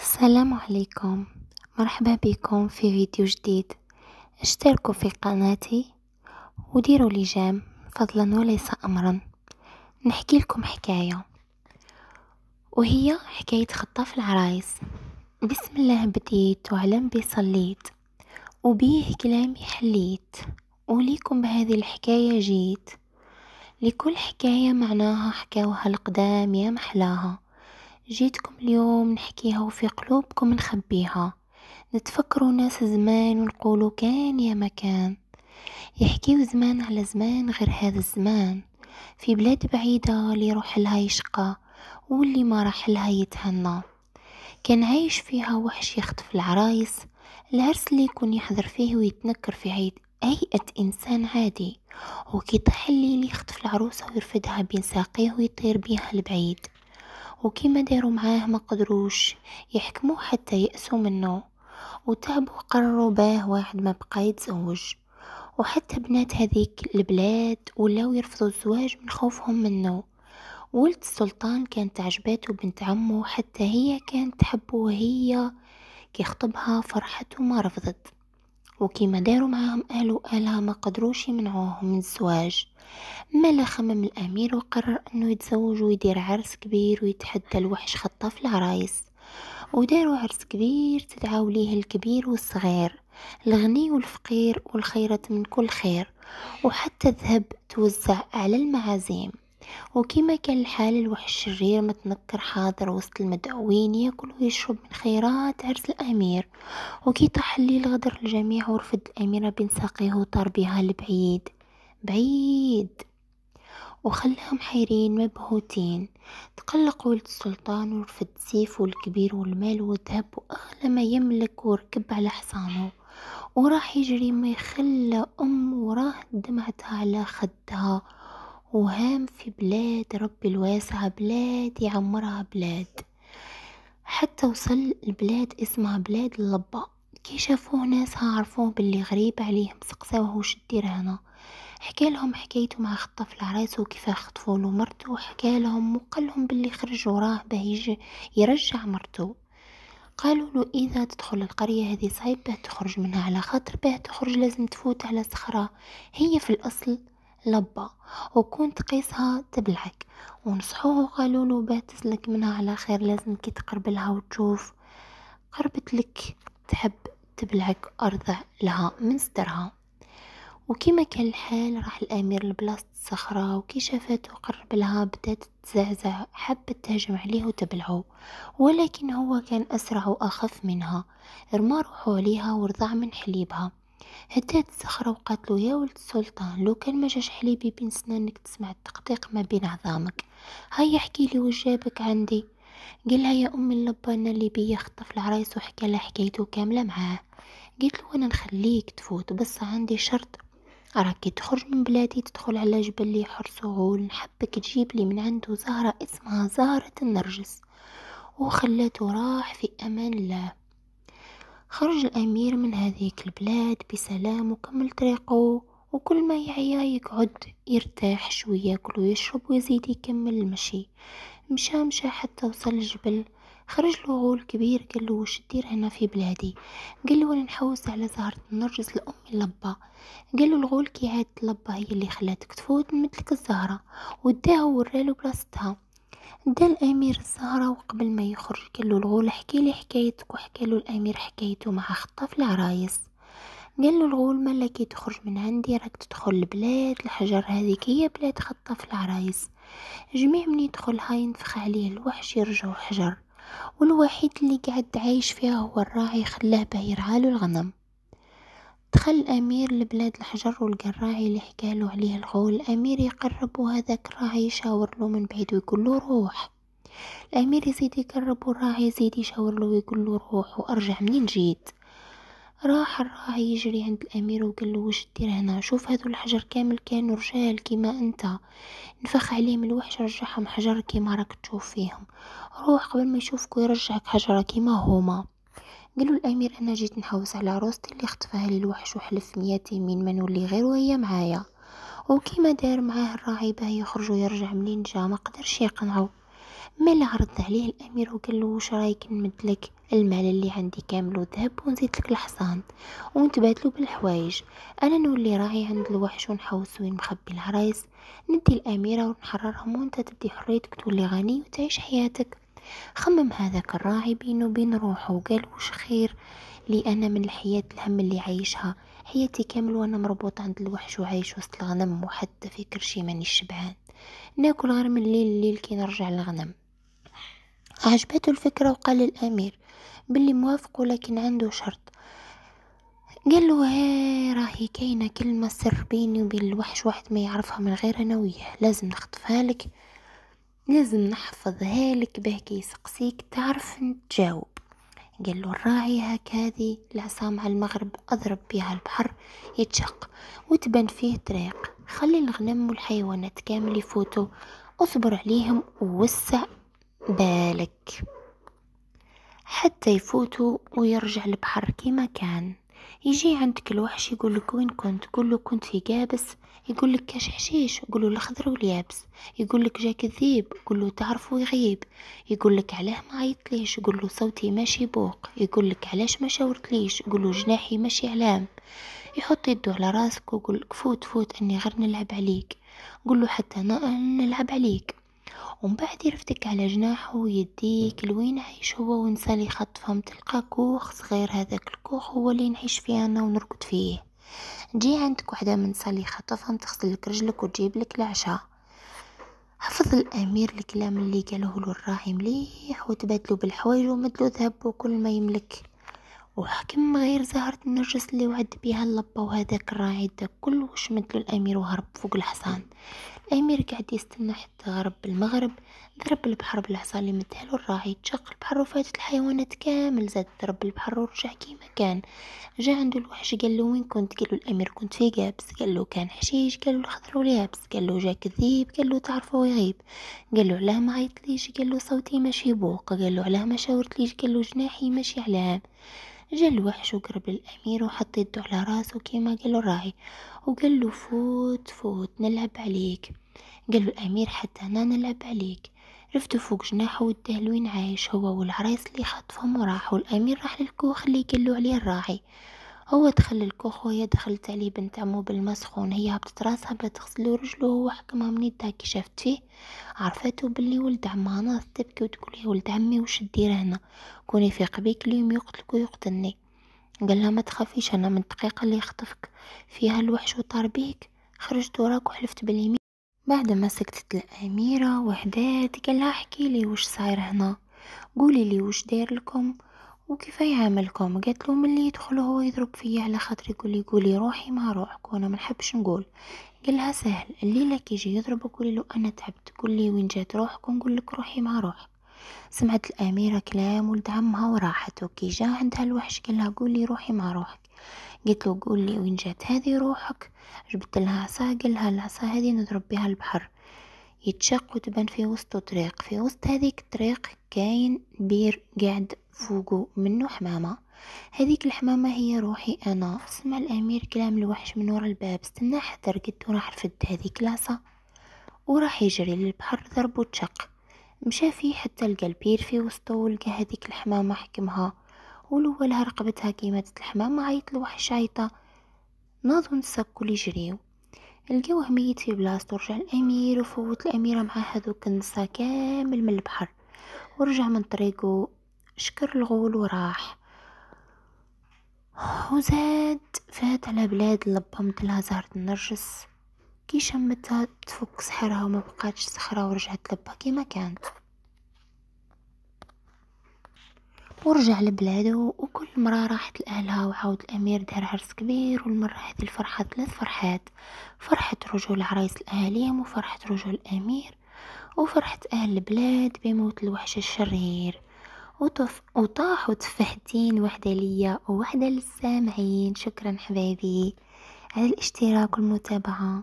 السلام عليكم. مرحبا بكم في فيديو جديد. اشتركوا في قناتي وديروا لي جيم فضلا وليس امرا. نحكي لكم حكاية، وهي حكاية خطاف العرايس. بسم الله بديت وعلم بي صليت، وبيه كلامي حليت، وليكم بهذه الحكاية جيت. لكل حكاية معناها حكاوها القدام يا محلاها. جيتكم اليوم نحكيها وفي قلوبكم نخبيها. نتفكروا ناس زمان ونقولوا كان يا مكان، يحكيوا زمان على زمان غير هذا الزمان. في بلاد بعيدة اللي يروح لها يشقى واللي ما راح لها يتهنى. كان عايش فيها وحش يخطف العرايس، العرس اللي يكون يحضر فيه ويتنكر في هيئة إنسان عادي، وكي طاح الليل يخطف العروسة ويرفدها بين ساقيه ويطير بيها لبعيد. وكيما داروا معاه ما قدروش يحكموه حتى يأسوا منه، وتعبوا وقرروا باه واحد ما بقى يتزوج. وحتى بنات هذيك البلاد ولاو يرفضوا الزواج من خوفهم منه. ولد السلطان كانت عجباته بنت عمه، حتى هي كانت تحبه، وهي كي خطبها فرحته ما رفضت. وكيما داروا معاهم أهلها ما قدروش يمنعوهم من الزواج. مالا خمم الأمير وقرر أنه يتزوج ويدير عرس كبير ويتحدى الوحش خطاف العرايس. وداروا عرس كبير تدعوا ليه الكبير والصغير، الغني والفقير، والخيرة من كل خير، وحتى الذهب توزع على المعازيم. وكما كان الحال الوحش الشرير متنكر حاضر وسط المدعوين ياكل ويشرب من خيرات عرس الأمير. وكي طاح الليل غدر الجميع ورفد الأميرة بين ساقيه وطار بها لبعيد بعيد، وخلاهم حيرين مبهوتين. تقلق ولد السلطان ورفد سيفه الكبير والمال والذهب وأغلى ما يملك، وركب على حصانه وراح يجري ما يخلى وراه دمعتها على خدها. وهام في بلاد ربي الواسعة، بلاد يعمرها بلاد، حتى وصل البلاد اسمها بلاد اللبة. كي شافوه ناسها عرفوه باللي غريب عليهم، سقساوه وش دير هنا. حكى لهم حكايته مع خطاف العرايس وكيف خطفوا له مرته، وحكى لهم وقال لهم باللي خرج وراه باه يجي يرجع مرته. قالوا له اذا تدخل القريه هذه صعيب باه تخرج منها، على خاطر باه تخرج لازم تفوت على صخره هي في الاصل لبه، وكون تقيسها تبلعك. ونصحوه وقالوا له باه تسلك منها على خير، لازم كي تقرب لها وتشوف قربت لك تحب تبلعك ارضع لها من سترها. وكما كان الحال راح الأمير لبلاصة الصخرة، وكي شافته قرب لها بدات تزعزع، حبت تهجم عليه وتبلعه، ولكن هو كان أسرع وأخف منها. رمى روحه عليها ورضع من حليبها. هدات الصخرة وقالت له يا ولد السلطان، لو كان ما جاش حليبي بين سنانك تسمع التقطيق ما بين عظامك. هيا احكي لي وش جابك عندي. قالها يا أمي اللبة أنا اللي بيا خطف العرايس، وحكى لها حكايته كاملة معاه. قلت له أنا نخليك تفوت بس عندي شرط، راكي تخرج من بلادي تدخل على جبل لي حرس وغول، نحبك تجيب لي من عنده زهرة اسمها زهرة النرجس. وخلته راح في أمان الله. خرج الأمير من هذيك البلاد بسلام وكمل طريقه، وكل ما يعيا يقعد يرتاح شوية، ياكل ويشرب ويزيد يكمل المشي. مشى حتى وصل الجبل. خرج له غول كبير قال له وش دير هنا في بلادي. قال له انا نحوس على زهرة النرجس لأمي اللبة. قال له الغول كي عاد اللبة هي اللي خلاتك تفوت مثلك الزهرة، وداها ووراله بلاصتها. دا الامير الزهرة، وقبل ما يخرج قال له الغول احكي لي حكايتك، وحكى له الامير حكايته مع خطاف العرايس. قال له الغول مالا كي تخرج من عندي راك تدخل البلاد الحجر، هذيك هي بلاد خطاف العرايس. جميع من يدخلها ينفخ عليه الوحش يرجع حجر، والوحيد اللي قاعد عايش فيها هو الراعي، خلاه باه يرعاله الغنم. دخل الأمير لبلاد الحجر ولقى الراعي اللي حكاله عليه الغول. الأمير يقرب وهذاك الراعي يشاور له من بعيد ويقول له روح. الأمير يزيد يقرب والراعي يزيد يشاور له ويقول له روح وأرجع منين جيت. راح الراعي يجري عند الأمير وقال له وش دير هنا، شوف هذو الحجر كامل كانوا رجال كيما أنت، نفخ عليهم الوحش رجعهم حجر كيما راك تشوف فيهم، روح قبل ما يشوفك ويرجعك حجرة كيما هما. قالوا الأمير أنا جيت نحوس على عروستي اللي خطفها لي الوحش، وحلف 100 يمين ما نولي غير وهي معايا. وكيما دار معاه الراعي باه يخرج ويرجع منين جا ما قدرش يقنعه. مالا عرض عليه الأمير وقال له واش رايك نمدلك المال اللي عندي كامل وذهب ونزيدلك الحصان ونتبادلو بالحوايج، أنا نولي راعي عند الوحش ونحوس وين مخبي العرايس، ندي الأميرة ونحررهم وانت تدي حريتك تولي غني وتعيش حياتك. خمم هذاك الراعي بينه وبين روحه وقال وش خير لي أنا من الحياة الهم اللي عايشها، حياتي كامل وأنا مربوط عند الوحش وعايش وسط الغنم وحتى في كرشي ماني شبعان، ناكل غير من الليل الليل كي نرجع للغنم. عجبته الفكرة وقال للأمير باللي موافق ولكن عنده شرط. قال له هاي راهي كاينة كلمة سر بيني وبين الوحش واحد ما يعرفها من غير أنا وياه، لازم نخطفها لك، لازم نحفظها لك باه كي يسقسيك تعرف تجاوب. قال له الراعي هكذا العصا مع المغرب أضرب بها البحر يتشق وتبان فيه طريق، خلي الغنم والحيوانات كامل يفوتوا، اصبر عليهم ووسع بالك حتى يفوتوا ويرجع البحر كيما كان. يجي عندك الوحش يقولك وين كنت، تقوله كنت في قابس، يقولك كاش حشيش، قوله الخضر واليابس، يقولك جاك الذيب، قوله تعرفو يغيب، يقولك علاه ما عيطليش، قوله صوتي ماشي بوق، يقولك علاش ما شاورتليش، قوله جناحي ماشي علام، يحط يدو على راسك ويقولك فوت فوت اني غير نلعب عليك، قوله حتى انا نلعب عليك، ومن بعد يرفدك على جناحه ويديك لوين عايش هو ونسالي يخطفهم، تلقى كوخ صغير، هذاك الكوخ هو اللي نعيش فيه انا ونرقد فيه، تجي عندك وحده من سالي خطفهم تغسلك رجلك وتجيب لك العشاء. حفظ الامير الكلام اللي قاله له الراعي مليح وتبادلوا بالحوايج ومدلو ذهب وكل ما يملك، وحكم غير زهرة النرجس اللي وعد بيها اللبة وهذاك الراعي دا كل وش مدلو الامير وهرب فوق الحصان. الأمير قاعد يستنى حتى غرب المغرب، ضرب البحر بالعصا اللي مدهالو الراعي، تشق البحر وفاتت الحيوانات كامل، زاد ضرب البحر ورجع كيما كان. جا عنده الوحش قال له وين كنت، قال له الأمير كنت في قابس، قال له كان حشيش، قال له الخضر واليابس، قال له جاك الذيب، قال له تعرفه يغيب، قال له علاه ما عيطليش، قال له صوتي ماشي بوق، قال له علاه ما شاورتليش، قال له جناحي ماشي علام. جا الوحش وقرب الأمير وحط يدو على راسه كيما قال له الراعي وقال له فوت فوت نلعب عليك، قال له الأمير حتى أنا نلعب عليك، رفدوا فوق جناحه وداه لوين عايش هو والعرايس اللي خطفهم وراحوا. الأمير راح للكوخ اللي قالوا عليه الراعي، هو دخل الكوخ وهي دخلت عليه بنت عمو بالمسخون، هي هبطت راسها بلا تغسلو رجلو، هو حكمها من يدها كي شافت فيه عرفته باللي ولد عمها، ناضت تبكي وتقول يا ولد عمي وش دير هنا، كوني في قبيك اليوم يقتلك ويقتلني. قال لها ما تخافيش انا من الدقيقه اللي خطفك فيها الوحش وطار بيك خرجت وراك وحلفت باليمين. بعد ما سكتت الأميرة وحدات قال لها احكي لي وش صاير هنا، قولي لي وش داير لكم وكيف يعاملكم. قالت له ملي يدخل هو يضرب فيا على خاطري، يقولي روحي مع روحك وانا ما نحبش نقول. قال لها سهل، الليله كي يجي يضربك قولي له انا تعبت، قولي وين جات روحك ونقول لك روحي مع روحك. سمعت الأميرة كلام ولد عمها وراحت، وكي جا عندها الوحش قال لها قولي روحي مع روحك، قلت له قولي وين جات هذه روحك، جبت لها عصا، قال لها العصا هذه نضرب بها البحر يتشق وتبان في وسط طريق، في وسط هذيك الطريق كاين بير قاعد فوقه منه حمامة، هذيك الحمامة هي روحي أنا. سمع الأمير كلام الوحش من ورا الباب، استنى حتى رقد وراح رفد هذيك العصا وراح يجري للبحر، ضرب وتشق، مشى فيه حتى لقى البير في وسطه ولقى هذيك الحمامة حكمها ولولها رقبتها كيمات الحمامة، عيط الوحش عيطة، ناضوا نسكوا يجريو لقوه ميت في بلاصتو. رجع الأمير وفوت الأميرة مع هذوك النسا كامل من البحر ورجع من طريقه، شكر الغول وراح وزاد فات على بلاد اللبة مدلها زهرة النرجس، كي شمتها تفك سحرها وما بقاتش سحرة ورجعت لبة كيما كانت، ورجع لبلاده. وكل مرة راحت لأهلها وعاود الأمير دار عرس كبير، والمرة هذه الفرحة 3 فرحات، فرحة رجوع العرايس لأهاليهم وفرحة رجوع الأمير وفرحة أهل البلاد بموت الوحش الشرير. وطاحوا تفاحتين، واحدة ليا وواحدة للسامعين. شكرا حبايبي على الاشتراك والمتابعة.